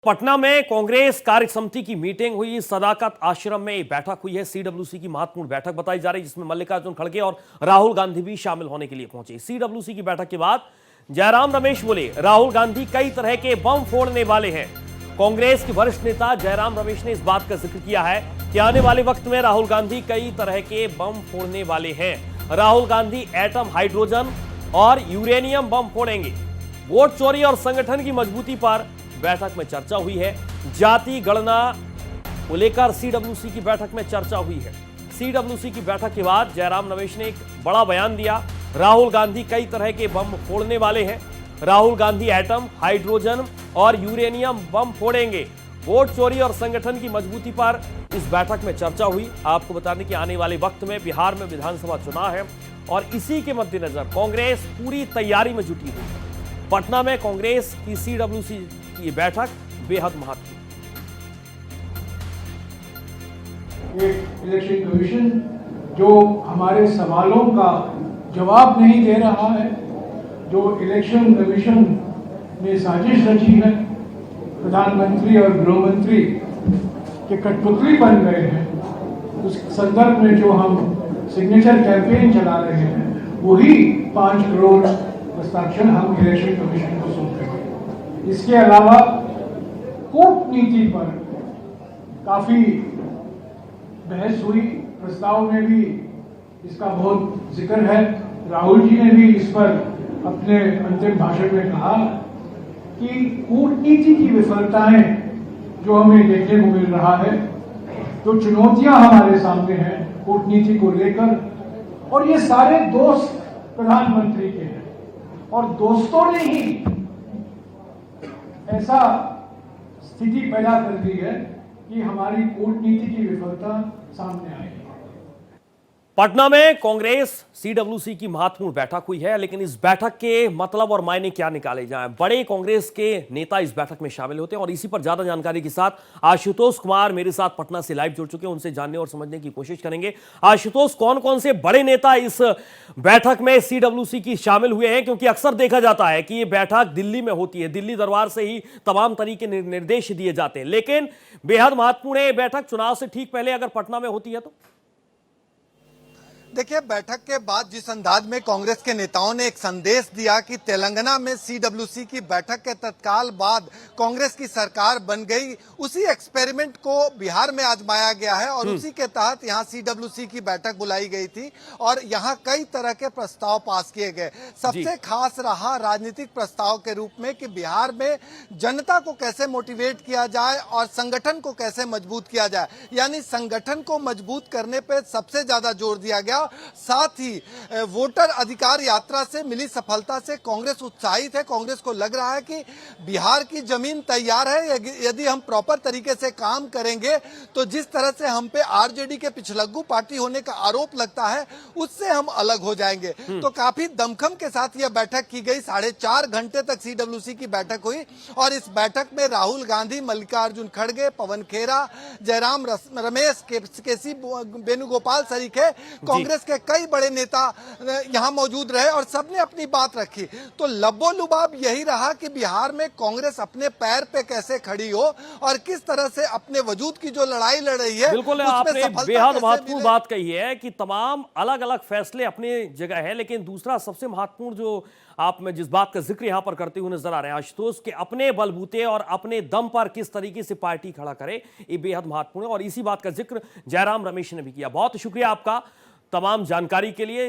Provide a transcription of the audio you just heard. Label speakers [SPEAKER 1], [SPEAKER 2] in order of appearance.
[SPEAKER 1] पटना में कांग्रेस कार्य समिति की मीटिंग हुई। सदाकत आश्रम में बैठक हुई है। सीडब्ल्यूसी की महत्वपूर्ण बैठक बताई जा रही है, जिसमें मल्लिकार्जुन खड़गे और राहुल गांधी भी शामिल होने के लिए पहुंचे। सीडब्ल्यूसी की बैठक के बाद जयराम रमेश बोले, राहुल गांधी कई तरह के बम फोड़ने वाले हैं। कांग्रेस के वरिष्ठ नेता जयराम रमेश ने इस बात का जिक्र किया है कि आने वाले वक्त में राहुल गांधी कई तरह के बम फोड़ने वाले हैं। राहुल गांधी एटम, हाइड्रोजन और यूरेनियम बम फोड़ेंगे। वोट चोरी और संगठन की मजबूती पर बैठक में चर्चा हुई है। जाति गणना को लेकर सीडब्ल्यूसी की बैठक में चर्चा हुई है। सीडब्ल्यूसी की बैठक के बाद जयराम रमेश ने एक बड़ा बयान दिया। राहुल गांधी कई तरह के बम फोड़ने वाले हैं। राहुल गांधी एटम, हाइड्रोजन और यूरेनियम बम फोड़ेंगे। वोट चोरी और संगठन की मजबूती पर इस बैठक में चर्चा हुई। आपको बता दें कि आने वाले वक्त में बिहार में विधानसभा चुनाव है और इसी के मद्देनजर कांग्रेस पूरी तैयारी में जुटी हुई है। पटना में कांग्रेस की सीडब्ल्यूसी की बैठक बेहद महत्वपूर्ण।
[SPEAKER 2] एक इलेक्शन कमीशन जो हमारे सवालों का जवाब नहीं दे रहा है, जो इलेक्शन कमीशन ने साजिश रची है, प्रधानमंत्री और गृह मंत्री के कठपुतली बन गए हैं, उस संदर्भ में जो हम सिग्नेचर कैंपेन चला रहे हैं, वही 5 करोड़ हस्ताक्षर हम इलेक्शन कमीशन को सौंप रहे हैं। इसके अलावा कूटनीति पर काफी बहस हुई। प्रस्ताव में भी इसका बहुत जिक्र है। राहुल जी ने भी इस पर अपने अंतिम भाषण में कहा कि कूटनीति की विफलताएं जो हमें देखने को मिल रहा है, जो चुनौतियां हमारे सामने हैं कूटनीति को लेकर, और ये सारे दोस्त प्रधानमंत्री के हैं और दोस्तों ने ही ऐसा स्थिति पैदा कर दी है कि हमारी कूटनीति की विफलता सामने आई है।
[SPEAKER 1] पटना में कांग्रेस सीडब्ल्यूसी की महत्वपूर्ण बैठक हुई है, लेकिन इस बैठक के मतलब और मायने क्या निकाले जाएं? बड़े कांग्रेस के नेता इस बैठक में शामिल होते हैं और इसी पर ज्यादा जानकारी के साथ आशुतोष कुमार मेरे साथ पटना से लाइव जुड़ चुके हैं। उनसे जानने और समझने की कोशिश करेंगे। आशुतोष, कौन कौन से बड़े नेता इस बैठक में सीडब्ल्यूसी की शामिल हुए हैं? क्योंकि अक्सर देखा जाता है कि ये बैठक दिल्ली में होती है, दिल्ली दरबार से ही तमाम तरीके निर्देश दिए जाते हैं, लेकिन बेहद महत्वपूर्ण है ये बैठक चुनाव से ठीक पहले अगर पटना में होती है तो।
[SPEAKER 3] देखिए, बैठक के बाद जिस अंदाज में कांग्रेस के नेताओं ने एक संदेश दिया कि तेलंगाना में सीडब्ल्यूसी की बैठक के तत्काल बाद कांग्रेस की सरकार बन गई, उसी एक्सपेरिमेंट को बिहार में आजमाया गया है और उसी के तहत यहां सीडब्ल्यूसी की बैठक बुलाई गई थी और यहां कई तरह के प्रस्ताव पास किए गए। सबसे खास रहा राजनीतिक प्रस्ताव के रूप में कि बिहार में जनता को कैसे मोटिवेट किया जाए और संगठन को कैसे मजबूत किया जाए, यानी संगठन को मजबूत करने पर सबसे ज्यादा जोर दिया गया। साथ ही वोटर अधिकार यात्रा से मिली सफलता से कांग्रेस उत्साहित है। कांग्रेस को लग रहा है कि बिहार की जमीन तैयार है। यदि हम प्रॉपर तरीके से काम करेंगे तो जिस तरह से हम पे आरजेडी के पिछलग्गू पार्टी होने का आरोप लगता है, उससे हम अलग हो जाएंगे। तो काफी दमखम के साथ यह बैठक की गई। 4.5 घंटे तक सीडब्ल्यूसी की बैठक हुई और इस बैठक में राहुल गांधी, मल्लिकार्जुन खड़गे, पवन खेरा, जयराम रमेश, केसी वेणुगोपाल सरीखे, कांग्रेस के कई बड़े नेता यहां मौजूद रहे और सबने अपनी बात रखी। तो लबो-लुबाब यही रहा कि बिहार में कांग्रेस अपने पैर पे कैसे खड़ी हो और किस तरह से अपने वजूद की जो लड़ाई लड़ रही है।
[SPEAKER 1] बिल्कुल, आपने बेहद महत्वपूर्ण बात कही है कि तमाम अलग अलग फैसले अपनी जगह है, लेकिन दूसरा सबसे महत्वपूर्ण जो आप में जिस बात का जिक्र यहां पर करते हुए नजर आ रहे हैं आशुतोष, के अपने बलबूते और अपने दम पर किस तरीके से पार्टी खड़ा करे, ये बेहद महत्वपूर्ण है और इसी बात का जिक्र जयराम रमेश ने भी किया। बहुत शुक्रिया आपका तमाम जानकारी के लिए।